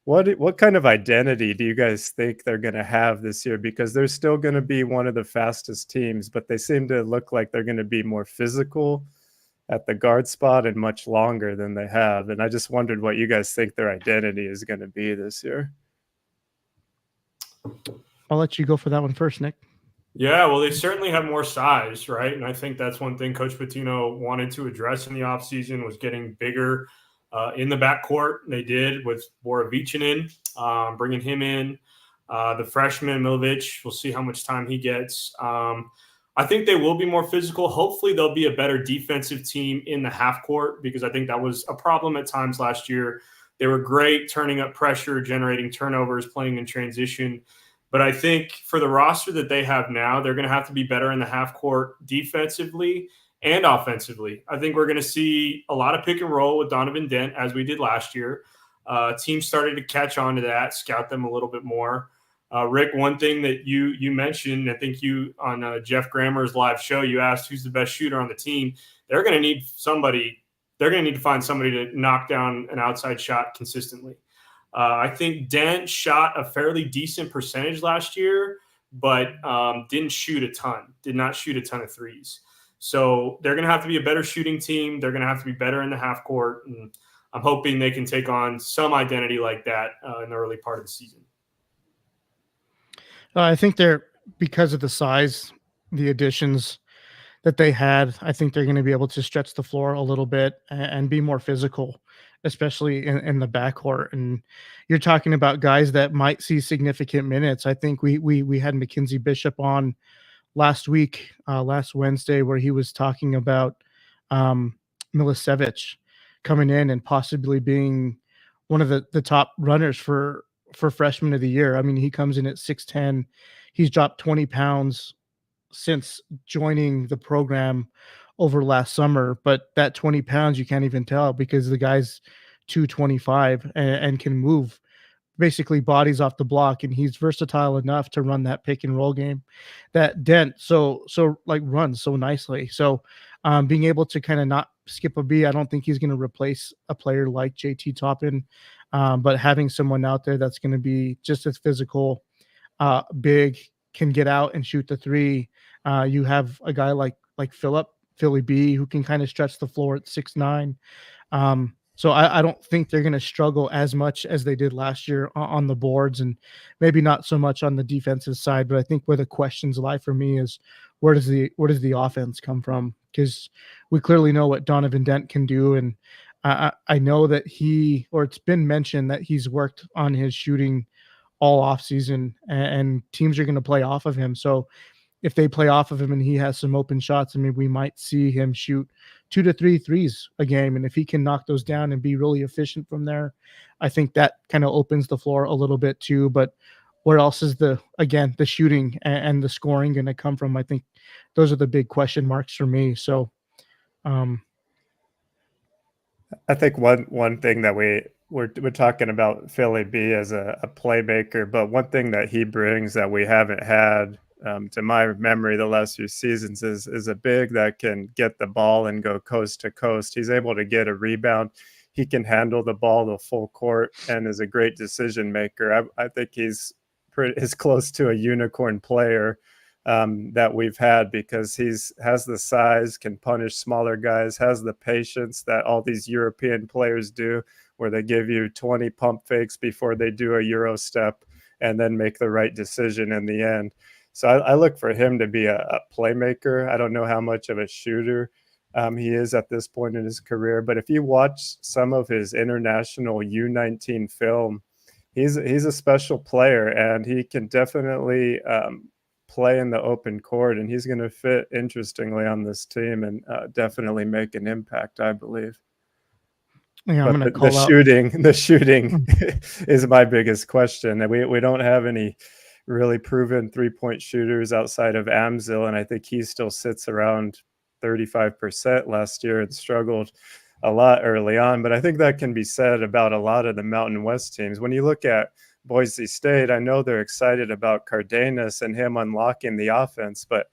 What kind of identity do you guys think they're going to have this year? Because they're still going to be one of the fastest teams, but they seem to look like they're going to be more physical at the guard spot and much longer than they have. And I just wondered what you guys think their identity is going to be this year. I'll let you go for that one first, Nick. Yeah, well, they certainly have more size, right? And I think that's one thing Coach Pitino wanted to address in the offseason was getting bigger in the backcourt. They did with Borovichinin, bringing him in. The freshman, Milovic, we'll see how much time he gets. I think they will be more physical. Hopefully they'll be a better defensive team in the half court because I think that was a problem at times last year. They were great turning up pressure, generating turnovers, playing in transition. But I think for the roster that they have now, they're going to have to be better in the half court defensively and offensively. I think we're going to see a lot of pick and roll with Donovan Dent as we did last year. Teams started to catch on to that, scout them a little bit more. Rick, one thing that you mentioned, I think you on Jeff Grammer's live show, you asked who's the best shooter on the team. They're going to need somebody. They're going to need to find somebody to knock down an outside shot consistently. I think Dent shot a fairly decent percentage last year, but did not shoot a ton of threes. So they're going to have to be a better shooting team. They're going to have to be better in the half court. And I'm hoping they can take on some identity like that in the early part of the season. I think they're, because of the size, the additions that they had, I think they're going to be able to stretch the floor a little bit and be more physical, especially in the backcourt. And you're talking about guys that might see significant minutes. I think we had Mackenzie Bishop on last week, last Wednesday, where he was talking about Milicevic coming in and possibly being one of the top runners for freshman of the year. I mean, he comes in at 6'10". He's dropped 20 pounds since joining the program over last summer, but that 20 pounds you can't even tell because the guy's 225 and can move basically bodies off the block, and he's versatile enough to run that pick and roll game that Dent so like runs so nicely. So being able to kind of not skip a beat, I don't think he's going to replace a player like JT Toppin, but having someone out there that's going to be just as physical, big, can get out and shoot the three. You have a guy like Philly B, who can kind of stretch the floor at 6'9". So I don't think they're going to struggle as much as they did last year on the boards, and maybe not so much on the defensive side. But I think where the questions lie for me is where does the offense come from? Because we clearly know what Donovan Dent can do, and I know that it's been mentioned that he's worked on his shooting all off season, and teams are going to play off of him. So if they play off of him and he has some open shots, I mean, we might see him shoot 2 to 3 threes a game. And if he can knock those down and be really efficient from there, I think that kind of opens the floor a little bit too. But where else is the shooting and the scoring going to come from? I think those are the big question marks for me. So I think one thing that we're talking about Philly B as a playmaker, but one thing that he brings that we haven't had, to my memory, the last few seasons is a big that can get the ball and go coast to coast. He's able to get a rebound. He can handle the ball the full court and is a great decision maker. I think he's as close to a unicorn player that we've had, because has the size, can punish smaller guys, has the patience that all these European players do, where they give you 20 pump fakes before they do a Euro step and then make the right decision in the end. So I look for him to be a playmaker. I don't know how much of a shooter he is at this point in his career, but if you watch some of his international U19 film, he's a special player, and he can definitely play in the open court, and he's going to fit interestingly on this team and definitely make an impact, I believe. Yeah, I'm going to call out the shooting is my biggest question. And we don't have any really proven 3-point shooters outside of Amzil, and I think he still sits around 35% last year and struggled a lot early on. But I think that can be said about a lot of the Mountain West teams. When you look at Boise State, I know they're excited about Cardenas and him unlocking the offense, but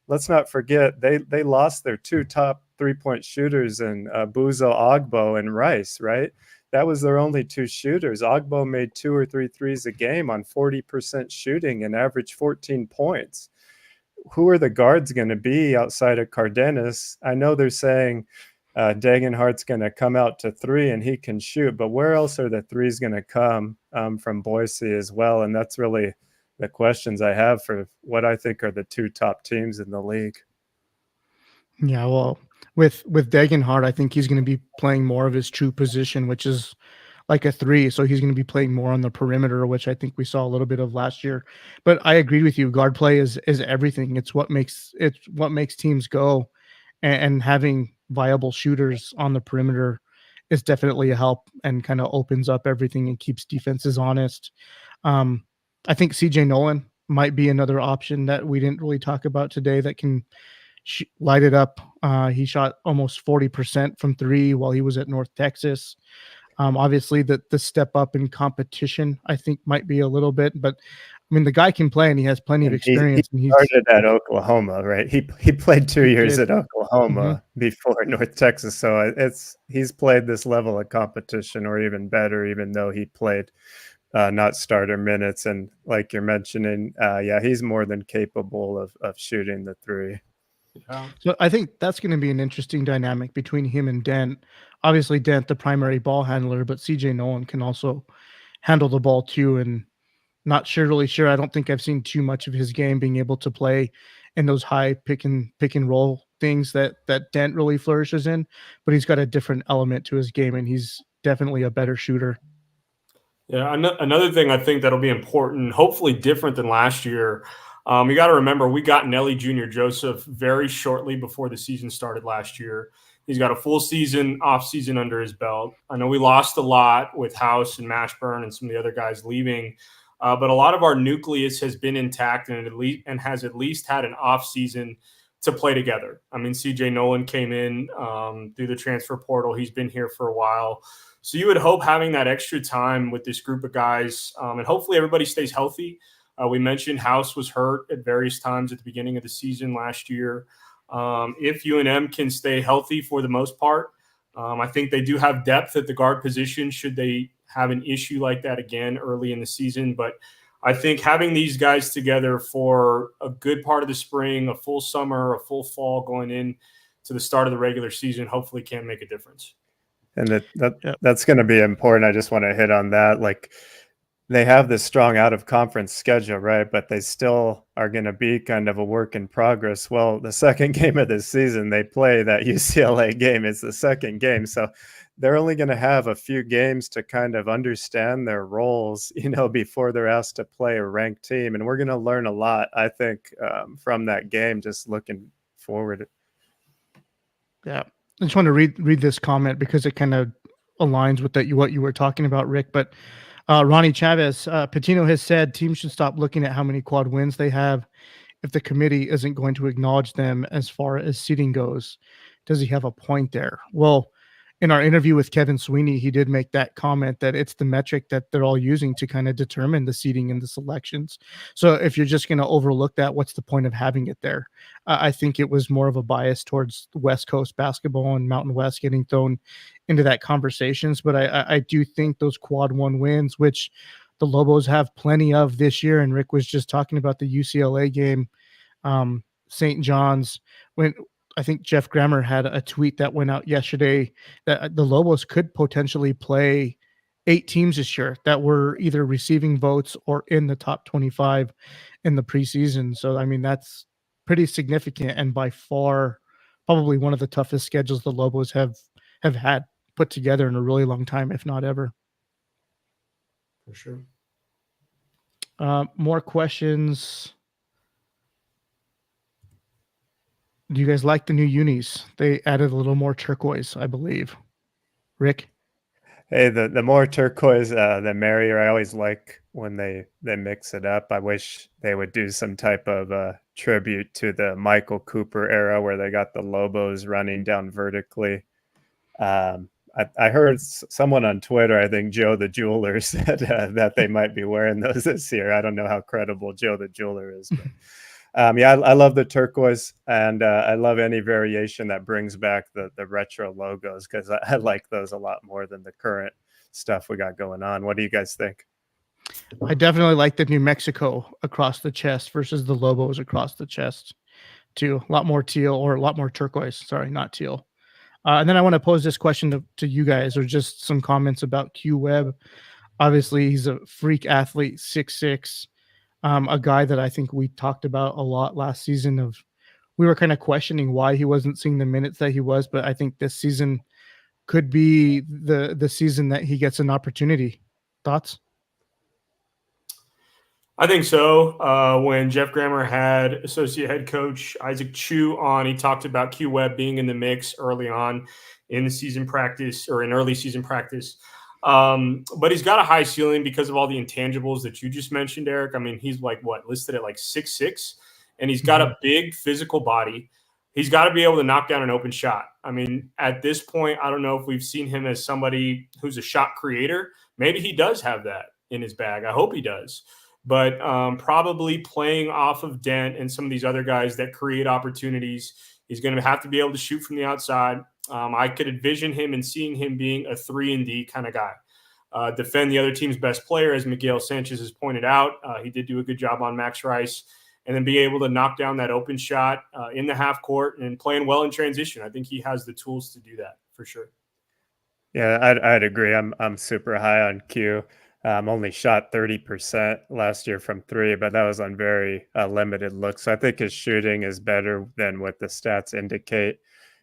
let's not forget they lost their 2 top 3-point shooters in Buzo Ogbo and Rice, right? That was their only 2 shooters. Ogbo made 2 or 3 threes a game on 40% shooting and averaged 14 points. Who are the guards going to be outside of Cardenas? I know they're saying Dagenhart's going to come out to 3 and he can shoot, but where else are the threes going to come from Boise as well? And that's really the questions I have for what I think are the 2 top teams in the league. Yeah, well, with Dagenhart, I think he's going to be playing more of his true position, which is like a 3. So he's going to be playing more on the perimeter, which I think we saw a little bit of last year. But I agree with you. Guard play is everything. It's what makes teams go, and having viable shooters on the perimeter is definitely a help and kind of opens up everything and keeps defenses honest. I think CJ Nolan might be another option that we didn't really talk about today that can light it up. He shot almost 40% from 3 while he was at North Texas. Obviously, the step up in competition, I think, might be a little bit, but I mean, the guy can play and he has plenty of experience. He started at Oklahoma, right? He played 2 years at Oklahoma before North Texas, so he's played this level of competition or even better, even though he played not starter minutes. And like you're mentioning, he's more than capable of shooting the 3. So I think that's going to be an interesting dynamic between him and Dent obviously Dent, the primary ball handler, but CJ Nolan can also handle the ball too. And really sure. I don't think I've seen too much of his game being able to play in those high pick and roll things that Dent really flourishes in, but he's got a different element to his game and he's definitely a better shooter. Yeah, another thing I think that'll be important, hopefully different than last year. You got to remember, we got Nelly Jr. Joseph very shortly before the season started last year. He's got a full season, off season under his belt. I know we lost a lot with House and Mashburn and some of the other guys leaving, but a lot of our nucleus has been intact and has at least had an off season to play together. I mean, CJ Nolan came in through the transfer portal. He's been here for a while. So you would hope having that extra time with this group of guys, and hopefully everybody stays healthy. We mentioned House was hurt at various times at the beginning of the season last year. If UNM can stay healthy for the most part, I think they do have depth at the guard position should they have an issue like that again early in the season. But I think having these guys together for a good part of the spring, a full summer, a full fall going in to the start of the regular season, hopefully can make a difference. And that's going to be important. I just want to hit on that. Like, they have this strong out of conference schedule, right? But they still are going to be kind of a work in progress. Well, the second game of this season, they play that UCLA game. It's the second game. So they're only going to have a few games to kind of understand their roles, before they're asked to play a ranked team. And we're going to learn a lot, I think, from that game, just looking forward. Yeah. I just want to read this comment because it kind of aligns with what you were talking about, Rick. But Ronnie Chavez, Patino has said teams should stop looking at how many quad wins they have if the committee isn't going to acknowledge them as far as seeding goes. Does he have a point there? Well, in our interview with Kevin Sweeney, he did make that comment that it's the metric that they're all using to kind of determine the seeding and the selections. So if you're just going to overlook that, what's the point of having it there? I think it was more of a bias towards West Coast basketball and Mountain West getting thrown into that conversations. But I do think those quad one wins, which the Lobos have plenty of this year, and Rick was just talking about the UCLA game, St. John's, when I think Jeff Grammer had a tweet that went out yesterday that the Lobos could potentially play 8 teams this year that were either receiving votes or in the top 25 in the preseason. So, I mean, that's pretty significant and by far probably one of the toughest schedules the Lobos have had put together in a really long time, if not ever. For sure. More questions. Do you guys like the new unis? They added a little more turquoise, I believe. Rick? Hey, the more turquoise, the merrier. I always like when they mix it up. I wish they would do some type of tribute to the Michael Cooper era where they got the Lobos running down vertically. I heard someone on Twitter, I think Joe the Jeweler, said that they might be wearing those this year. I don't know how credible Joe the Jeweler is, but I love the turquoise, and I love any variation that brings back the retro logos because I like those a lot more than the current stuff we got going on. What do you guys think? I definitely like the New Mexico across the chest versus the Lobos across the chest too. A lot more teal, or a lot more turquoise. Sorry, not teal. And then I want to pose this question to you guys, or just some comments about Q Webb. Obviously, he's a freak athlete, 6'6", a guy that I think we talked about a lot last season. We were kind of questioning why he wasn't seeing the minutes that he was, but I think this season could be the season that he gets an opportunity. Thoughts? I think so. When Jeff Grammer had associate head coach Isaac Chu on, he talked about Q Webb being in the mix early on in the season practice, or in early season practice. But he's got a high ceiling because of all the intangibles that you just mentioned, Eric. I mean, he's listed at 6'6", and he's got a big physical body. He's got to be able to knock down an open shot. I mean, at this point, I don't know if we've seen him as somebody who's a shot creator. Maybe he does have that in his bag. I hope he does. But probably playing off of Dent and some of these other guys that create opportunities, he's going to have to be able to shoot from the outside. I could envision him and seeing him being a 3-and-D kind of guy. Defend the other team's best player, as Miguel Sanchez has pointed out. He did do a good job on Max Rice. And then be able to knock down that open shot in the half court and playing well in transition. I think he has the tools to do that for sure. Yeah, I'd agree. I'm super high on Q. Only shot 30% last year from three, but that was on very limited looks. So I think his shooting is better than what the stats indicate.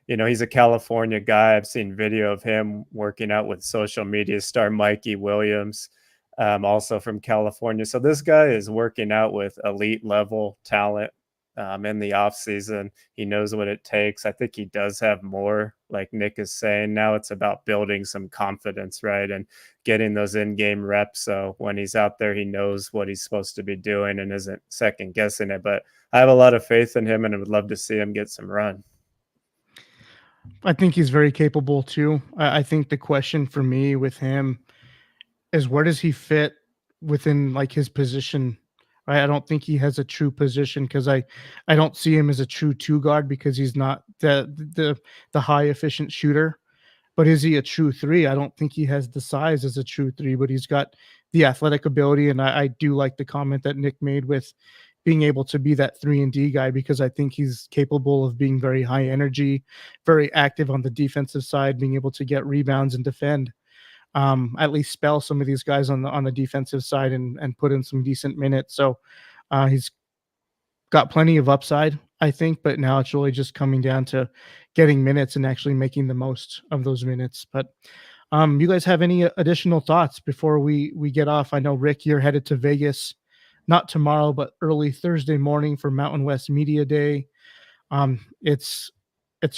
You know, he's a California guy. I've seen video of him working out with social media star Mikey Williams, also from California. So this guy is working out with elite level talent in the off season. He knows what it takes. I think he does have more, like Nick is saying. Now it's about building some confidence, right? And getting those in-game reps. So when he's out there, he knows what he's supposed to be doing and isn't second guessing it. But I have a lot of faith in him and I would love to see him get some run. I think he's very capable too. I think the question for me with him is where does he fit within like his position? Right? I don't think he has a true position because I don't see him as a true two guard because he's not the high efficient shooter. But is he a true three? I don't think he has the size as a true three, but he's got the athletic ability. And I do like the comment that Nick made with being able to be that 3-and-D guy, because I think he's capable of being very high energy, very active on the defensive side, being able to get rebounds and defend. At least spell some of these guys on the defensive side and put in some decent minutes. So he's got plenty of upside, I think, but now it's really just coming down to getting minutes and actually making the most of those minutes. But you guys have any additional thoughts before we get off? I know, Rick, you're headed to Vegas, not tomorrow, but early Thursday morning for Mountain West Media Day. It's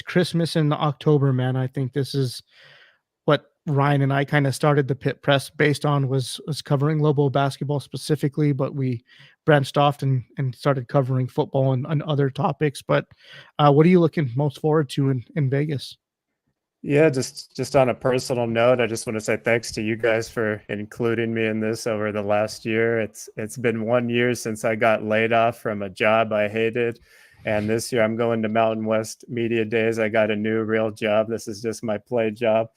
Christmas in October, man. I think this is what Ryan and I kind of started the Pit Press based on was covering Lobo basketball specifically, but we branched off and started covering football and other topics. But what are you looking most forward to in Vegas? Yeah, just on a personal note, I just want to say thanks to you guys for including me in this over the last year. It's been 1 year since I got laid off from a job I hated. And this year I'm going to Mountain West Media Days. I got a new real job. This is just my play job.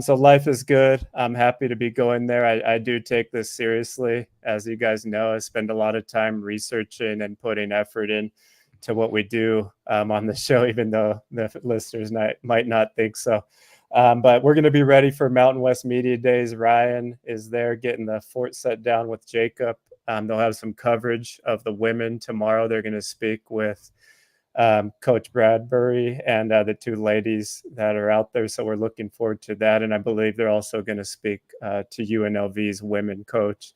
So life is good. I'm happy to be going there. I do take this seriously. As you guys know, I spend a lot of time researching and putting effort in to what we do on the show, even though the listeners might not think so. But we're going to be ready for Mountain West Media Days. Ryan is there getting the fort set down with Jacob. They'll have some coverage of the women tomorrow. They're going to speak with Coach Bradbury and the two ladies that are out there. So we're looking forward to that. And I believe they're also going to speak to UNLV's women coach.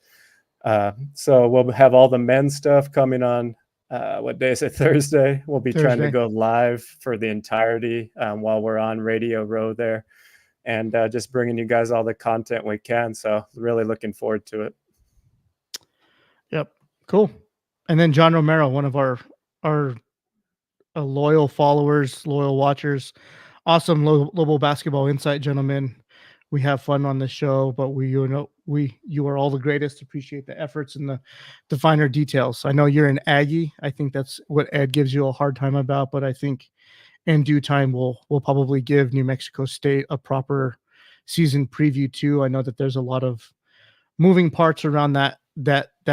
So we'll have all the men's stuff coming on. What day is it? Thursday. We'll be trying to go live for the entirety while we're on Radio Row there, and just bringing you guys all the content we can. So really looking forward to it. Yep. Cool. And then John Romero, one of our loyal followers, loyal watchers, awesome Lobo basketball insight gentleman. We have fun on the show, but you are all the greatest. Appreciate the efforts and the finer details. I know you're an Aggie. I think that's what Ed gives you a hard time about, but I think in due time we'll probably give New Mexico State a proper season preview too. I know that there's a lot of moving parts around that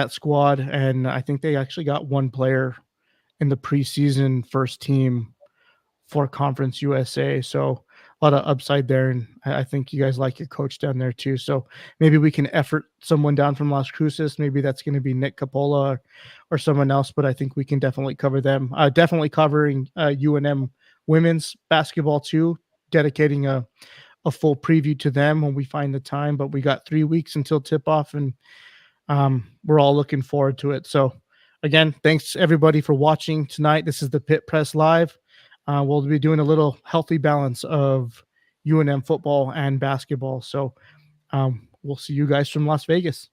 squad, and I think they actually got one player in the preseason first team for Conference USA. So a lot of upside there. And I think you guys like your coach down there too. So maybe we can effort someone down from Las Cruces. Maybe that's going to be Nick Capola or someone else, but I think we can definitely cover them. Definitely covering UNM women's basketball too, dedicating a full preview to them when we find the time, but we got 3 weeks until tip off, and we're all looking forward to it. So again, thanks everybody for watching tonight. This is the Pit Press Live. We'll be doing a little healthy balance of UNM football and basketball. So we'll see you guys from Las Vegas.